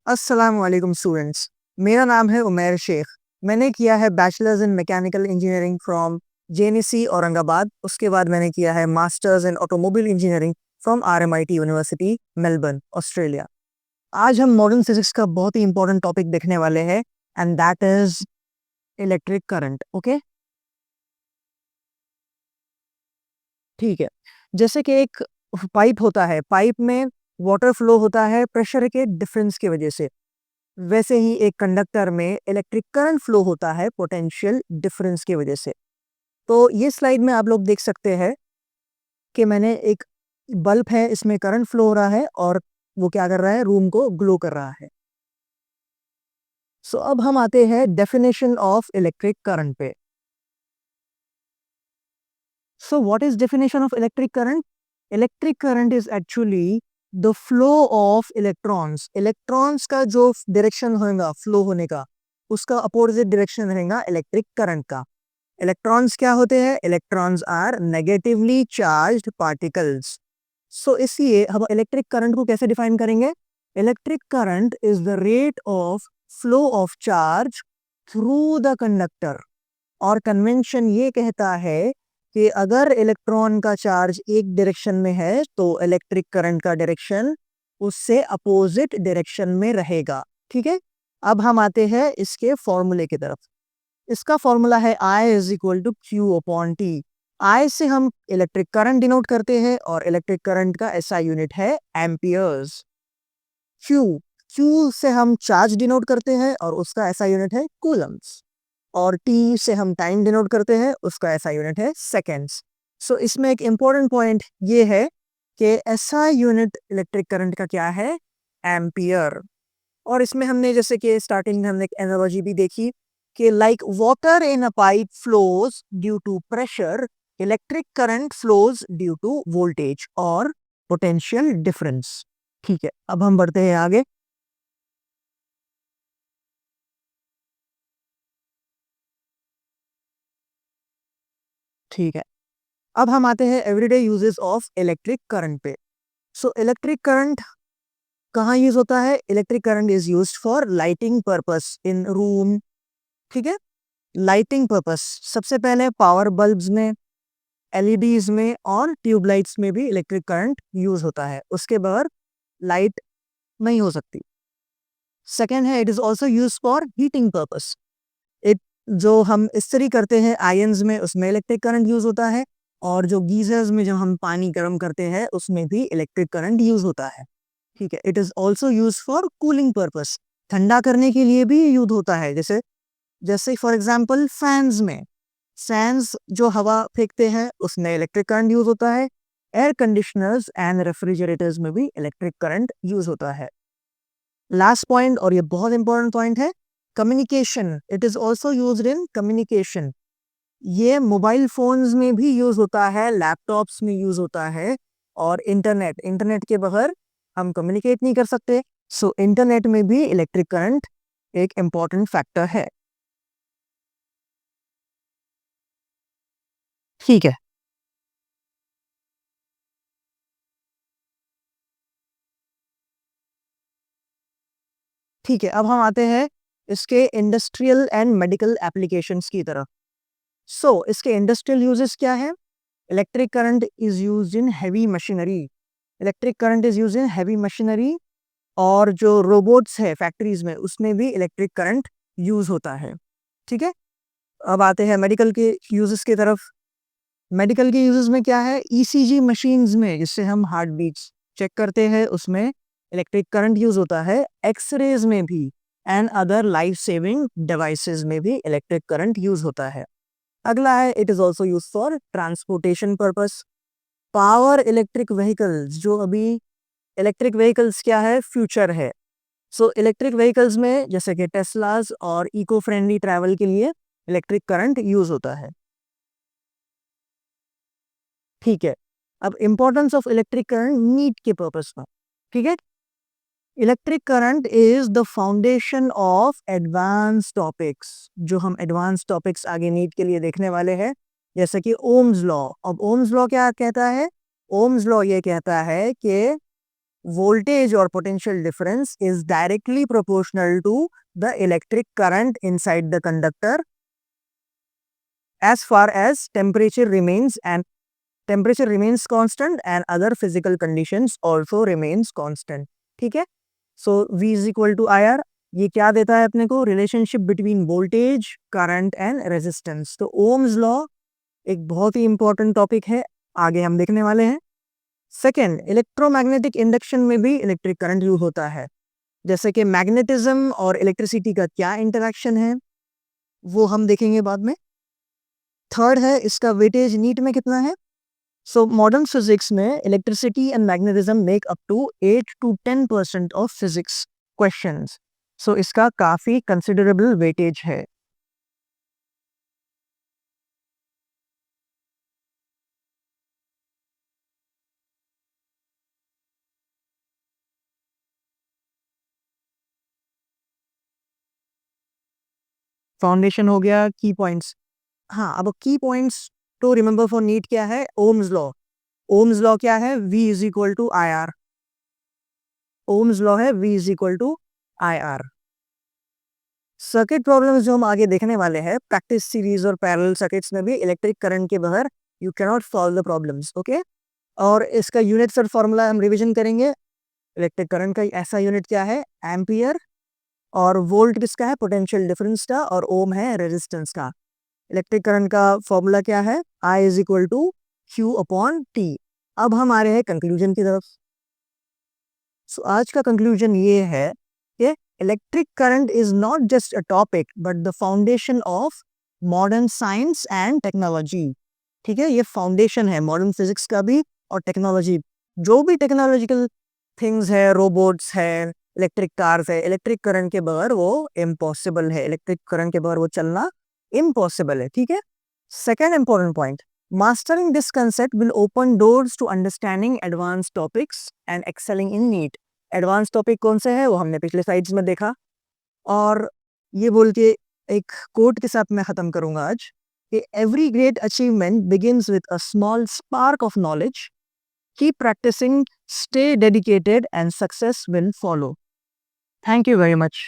अस्सलाम वालेकुम स्टूडेंट्स। मेरा नाम है उमैर शेख। मैंने किया है bachelors in mechanical engineering from JNU Aurangabad. उसके बाद मैंने किया है masters in automobile engineering from RMIT university Melbourne Australia. आज हम मॉडर्न फिजिक्स का बहुत ही इंपॉर्टेंट टॉपिक देखने वाले हैं and that is electric current. Okay, ठीक है। जैसे कि एक पाइप होता है, पाइप में वाटर फ्लो होता है प्रेशर के डिफरेंस की वजह से, वैसे ही एक कंडक्टर में इलेक्ट्रिक करंट फ्लो होता है पोटेंशियल डिफरेंस की वजह से। तो ये स्लाइड में आप लोग देख सकते हैं कि मैंने एक बल्ब है, इसमें करंट फ्लो हो रहा है और वो क्या कर रहा है, रूम को ग्लो कर रहा है। सो अब हम आते हैं डेफिनेशन ऑफ इलेक्ट्रिक करंट पे। So what is definition of electric current? Electric current is actually the flow of electrons. Electrons का जो डायरेक्शन होगा फ्लो होने का, उसका अपोजिट डायरेक्शन रहेगा इलेक्ट्रिक करंट का। इलेक्ट्रॉन्स क्या होते हैं? Electrons are negatively charged particles. So इसलिए हम इलेक्ट्रिक करंट को कैसे डिफाइन करेंगे? Electric current is the rate of flow of charge through the conductor. और कन्वेंशन ये कहता है कि अगर इलेक्ट्रॉन का चार्ज एक डायरेक्शन में है तो इलेक्ट्रिक करंट का डायरेक्शन उससे अपोजिट डायरेक्शन में रहेगा। ठीक है, अब हम आते हैं इसके फॉर्मूले की तरफ। इसका फॉर्मूला है I is equal to Q upon T. I से हम इलेक्ट्रिक करंट डिनोट करते हैं और इलेक्ट्रिक करंट का SI यूनिट है एम्पियर्स। Q, Q से हम चार्ज डिनोट करते हैं और उसका SI यूनिट है कूलम्स। और T से हम टाइम डिनोट करते हैं, उसका SI यूनिट है सेकेंड्स। सो इसमें एक इंपॉर्टेंट पॉइंट ये है कि SI यूनिट इलेक्ट्रिक करंट का क्या है? एम्पियर। और इसमें हमने जैसे कि स्टार्टिंग में हमने एक एनालॉजी भी देखी कि like water in a pipe flows due to pressure, electric current flows due to voltage और पोटेंशियल डिफरेंस। ठीक है, अब हम बढ़ते हैं आगे। ठीक है, अब हम आते हैं everyday uses of electric current पे। सो इलेक्ट्रिक करंट कहाँ यूज होता है? Electric current is used for lighting purpose in room. ठीक है, लाइटिंग पर्पस सबसे पहले पावर बल्ब्स में, एलईडीज में और ट्यूबलाइट्स में भी इलेक्ट्रिक करंट यूज होता है, उसके बगैर लाइट नहीं हो सकती। सेकेंड है, it is also use for heating purpose. It जो हम इस्त्री करते हैं आयंस में, उसमें इलेक्ट्रिक करंट यूज होता है। और जो गीजर्स में जब हम पानी गर्म करते हैं उसमें भी इलेक्ट्रिक करंट यूज होता है। ठीक है, it is also use for cooling purpose, ठंडा करने के लिए भी यूज होता है। जैसे जैसे फॉर एग्जाम्पल फैंस में, फैंस जो हवा फेंकते हैं उसमें इलेक्ट्रिक करंट यूज होता है। एयर कंडीशनर्स एंड रेफ्रिजरेटर्स में भी इलेक्ट्रिक करंट यूज होता है। लास्ट पॉइंट, और ये बहुत इंपॉर्टेंट पॉइंट है, communication. It is also use in communication. ये मोबाइल फोन्स में भी यूज होता है, लैपटॉप्स में यूज होता है। और इंटरनेट, इंटरनेट के बगैर हम कम्युनिकेट नहीं कर सकते। सो इंटरनेट में भी इलेक्ट्रिक करंट एक इंपॉर्टेंट फैक्टर है। ठीक है, ठीक है, अब हम आते हैं इसके इंडस्ट्रियल एंड मेडिकल एप्लीकेशंस की तरफ। सो इसके इंडस्ट्रियल यूजेस क्या है? Electric current is used in heavy machinery. Electric current is used in heavy machinery. और जो रोबोट्स है फैक्ट्रीज में, उसमें भी इलेक्ट्रिक करंट यूज होता है। ठीक है, अब आते हैं मेडिकल के यूजेस की तरफ। मेडिकल के यूजेस में क्या है? ईसीजी मशीन्स में, जिससे हम हार्ट बीट्स चेक करते हैं, उसमें इलेक्ट्रिक करंट यूज होता है। एक्सरेज में भी and other life saving devices में भी इलेक्ट्रिक करंट यूज होता है। अगला है, it is also use for transportation purpose. Power electric vehicles, जो अभी इलेक्ट्रिक व्हीकल्स क्या है, फ्यूचर है। सो इलेक्ट्रिक व्हीकल्स में जैसे कि टेस्लास और इको फ्रेंडली ट्रैवल के लिए इलेक्ट्रिक करंट यूज होता है। ठीक है, अब importance of electric current NEET के पर्पस पर। ठीक है, electric current is the foundation of advance topics. जो हम एडवांस टॉपिक्स आगे नीट के लिए देखने वाले हैं, जैसे कि ओम्स लॉ। अब ओम्स लॉ क्या कहता है? ओम्स लॉ ये कहता है कि voltage or potential difference is directly proportional to the electric current inside the conductor as far as temperature remains constant and other physical conditions also remains constant. ठीक है, so V is equal to IR. ये क्या देता है अपने को? Relationship between voltage, current and resistance. तो Ohm's law एक बहुत ही इंपॉर्टेंट टॉपिक है, आगे हम देखने वाले हैं. सेकेंड, इलेक्ट्रोमैग्नेटिक इंडक्शन में भी इलेक्ट्रिक करंट यूज होता है. जैसे कि मैग्नेटिज्म और इलेक्ट्रिसिटी का क्या इंटरेक्शन है वो हम देखेंगे बाद में. थर्ड है इसका वेटेज नीट में कितना है. सो मॉडर्न फिजिक्स में electricity and magnetism make up to 8 to 10% of physics questions. So इसका काफी कंसिडरेबल वेटेज है. फाउंडेशन हो गया, की पॉइंट्स. हाँ, अब की points to remember for NEET क्या है? Ohm's law. ओम्स लॉ क्या है? V is equal to I R. Ohm's law है V is equal to I R. Circuit problems जो हम आगे देखने वाले हैं, प्रैक्टिस सीरीज और पैरेलल सर्किट्स में भी इलेक्ट्रिक करंट के बगैर you can not solve the problems. Okay, और इसका यूनिट्स और फॉर्मूला हम रिवीजन करेंगे. इलेक्ट्रिक करंट का ऐसा यूनिट क्या है? एम्पियर. और वोल्ट किसका है? पोटेंशियल डिफरेंस का. और ओम है रेजिस्टेंस का. इलेक्ट्रिक करंट का फॉर्मूला क्या है? I is equal to Q upon T. अब हम आ रहे हैं कंक्लूजन की तरफ. सो आज का कंक्लूजन ये है कि electric current is not just a topic but the foundation of modern science and technology. ठीक है, ये फाउंडेशन है मॉडर्न फिजिक्स का भी और टेक्नोलॉजी. जो भी टेक्नोलॉजिकल थिंग्स है, रोबोट्स है, इलेक्ट्रिक कार्स है, इलेक्ट्रिक करंट के बगैर वो इम्पॉसिबल है. इलेक्ट्रिक करंट के बगैर वो चलना इम्पॉसिबल है. ठीक है. Second important point, mastering this concept will open doors to understanding advanced topics and excelling in NEET. Advance topic कौन से है वो हमने पिछले स्लाइड्स में देखा. और ये बोल के एक कोट के साथ मैं खत्म करूंगा आज कि every great achievement begins with a small spark of knowledge. Keep practising, stay dedicated and success will follow. Thank you very much.